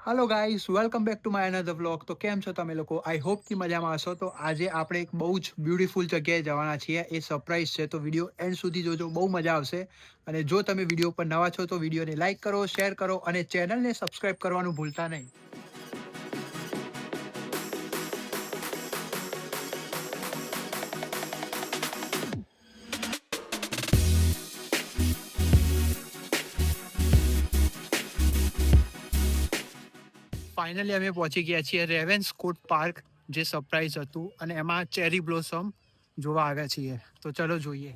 Hello guys welcome back to my another vlog. તો કેમ છો તમે લોકો? આઈ હોપ કે મજામાં હશો। તો આજે આપણે એક બહુ જ બ્યુટીફુલ જગ્યાએ જવાના છીએ। એ સરપ્રાઈઝ છે, તો વિડીયો એન્ડ સુધી જોજો, બહુ મજા આવશે। અને જો તમે વિડીયો પર નવા છો તો વિડીયોને લાઇક કરો, શેર કરો અને ચેનલને સબસ્ક્રાઇબ કરવાનું ભૂલતા નહીં। ફાઇનલી અમે પહોંચી ગયા છીએ રેવેન્સકોટ પાર્ક, જે સરપ્રાઈઝ હતું અને એમાં ચેરી બ્લોસમ જોવા આવ્યા છીએ। તો ચલો જોઈએ।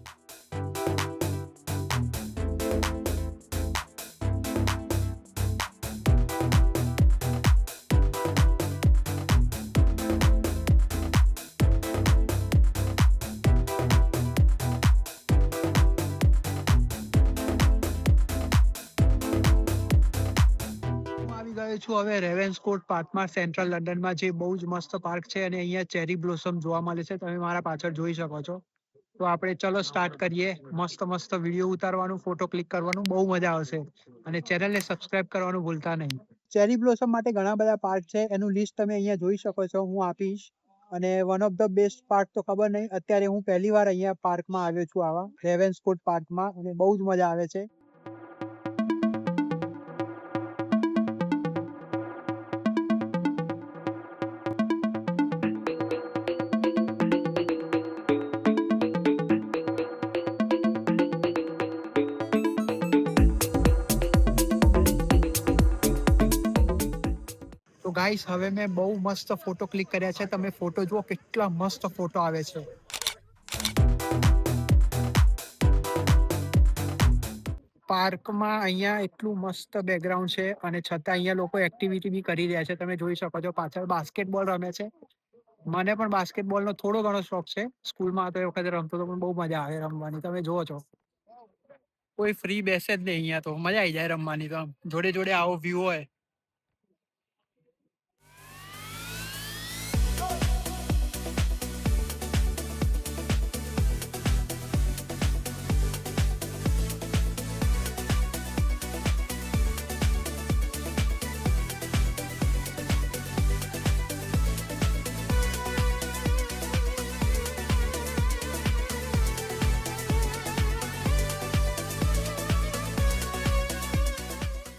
હું આવી ગયો છું હવે રેવેન્સકોટ પાર્કમાં, સેન્ટ્રલ લંડનમાં, જે બહુ જ મસ્ત પાર્ક છે અને અહીંયા ચેરી બ્લોસમ જોવા મળે છે। તમે મારા પાછળ જોઈ શકો છો। તો આપણે ચલો સ્ટાર્ટ કરીએ। મસ્ત મસ્ત વિડીયો ઉતારવાનું, ફોટો ક્લિક કરવાનું, બહુ મજા આવશે। અને ચેનલને સબસ્ક્રાઇબ કરવાનું ભૂલતા નહીં। ચેરી બ્લોસમ માટે ઘણા બધા પાર્ક છે, એનું લિસ્ટ તમે અહીંયા જોઈ શકો છો, હું આપીશ। અને one of the best park તો ખબર નહીં, અત્યારે હું પહેલી વાર અહીંયા પાર્કમાં આવ્યો છું, આવા રેવેન્સકોટ પાર્કમાં, અને બહુ જ મજા આવે છે। તો ગાઈસ હવે મેં બહુ મસ્ત ફોટો ક્લિક કર્યા છે। તમે ફોટો જુઓ, કેટલા મસ્ત ફોટો આવે છે। પાર્કમાં અહીંયા એટલું મસ્ત બેકગ્રાઉન્ડ છે અને છતાં અહીંયા લોકો એક્ટિવિટી બી કરી રહ્યા છે। તમે જોઈ શકો છો, પાછળ બાસ્કેટબોલ રમે છે। મને પણ બાસ્કેટબોલનો થોડો ઘણો શોખ છે। સ્કૂલમાં હતો એ વખતે રમતો તો, પણ બહુ મજા આવે રમવાની। તમે જુઓ છો, કોઈ ફ્રી બેસે જ નહીં અહીંયા, તો મજા આવી જાય રમવાની। તો આમ જોડે જોડે આવો વ્યૂ હોય।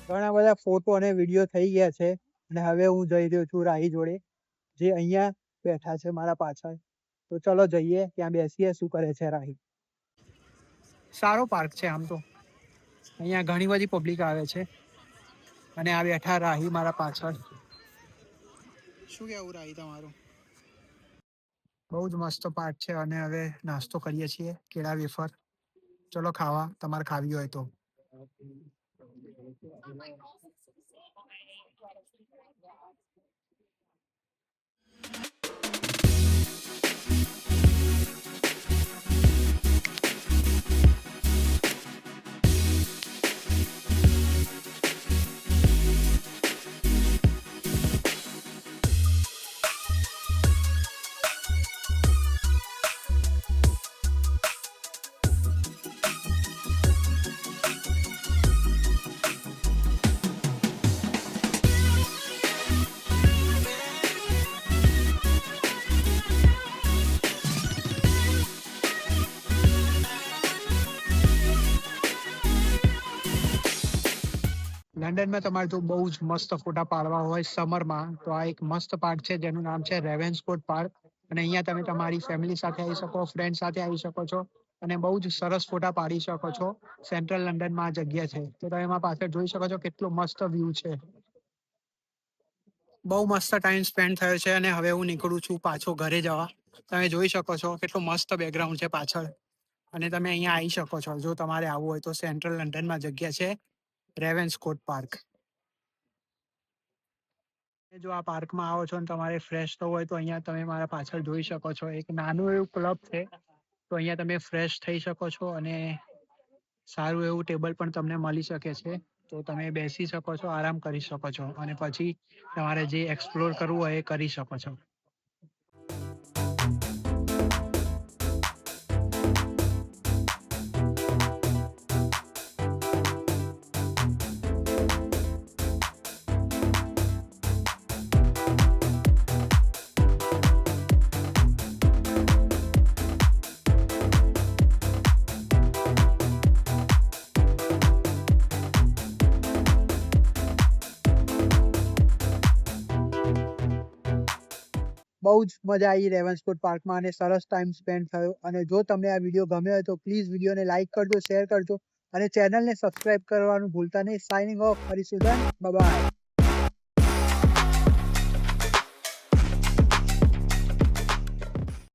ઘણા બધા ફોટો અને વિડીયો થઈ ગયા છે અને હવે હું જઈ રહ્યો છું રાહી જોડે, જે અહીંયા બેઠા છે મારા પાછળ। તો ચલો જઈએ, ત્યાં બેસીએ, શું કરે છે રાહી। સારો પાર્ક છે આમ તો, અહીંયા ઘણી બધી પબ્લિક આવે છે અને આ બેઠા રાહી મારા પાછળ। શું કેવું રાહી તમારું? બહુ જ મસ્ત પાર્ક છે અને હવે નાસ્તો કરીએ છીએ, કેળા વેફર। ચલો ખાવા, તમારે ખાવી હોય તો। લંડનમાં તમારે જો બહુ જ મસ્ત ફોટા પાડવા હોય સમરમાં, તો આ એક મસ્ત પાર્ક છે જેનું નામ છે રેવેન્સકોટ પાર્ક। અને અહીંયા તમે તમારી ફેમિલી સાથે આવી શકો, ફ્રેન્ડ સાથે આવી શકો છો અને બહુ જ સરસ ફોટા પાડી શકો છો। સેન્ટ્રલ લંડનમાં આ જગ્યા છે। તો તમે એમાં પાછળ જોઈ શકો છો, કેટલો મસ્ત વ્યૂ છે। બહુ મસ્ત ટાઈમ સ્પેન્ડ થયો છે અને હવે હું નીકળું છું પાછો ઘરે જવા। તમે જોઈ શકો છો, કેટલો મસ્ત બેકગ્રાઉન્ડ છે પાછળ। અને તમે અહીંયા આવી શકો છો, જો તમારે આવવું હોય તો। સેન્ટ્રલ લંડનમાં જગ્યા છે રેવેન્સકોટ પાર્ક। જો આ પાર્કમાં આવો છો અને તમારે ફ્રેશ થવું હોય, તો અહીંયા તમે મારા પાછળ જોઈ શકો છો, એક નાનું એવું ક્લબ છે। તો અહીંયા તમે ફ્રેશ થઈ શકો છો અને સારું એવું ટેબલ પણ તમને મળી શકે છે। તો તમે બેસી શકો છો, આરામ કરી શકો છો અને પછી તમારે જે એક્સપ્લોર કરવું હોય એ કરી શકો છો। બહુ જ મજા આવી રેવન્સકોટ પાર્કમાં અને સરસ ટાઈમ સ્પેન્ડ થયો. અને જો તમને આ વિડીયો ગમ્યો હોય તો પ્લીઝ વિડીયોને લાઈક કરજો, શેર કરજો અને ચેનલને સબસ્ક્રાઇબ કરવાનું ભૂલતા નહીં. Signing off, Harisudan, by.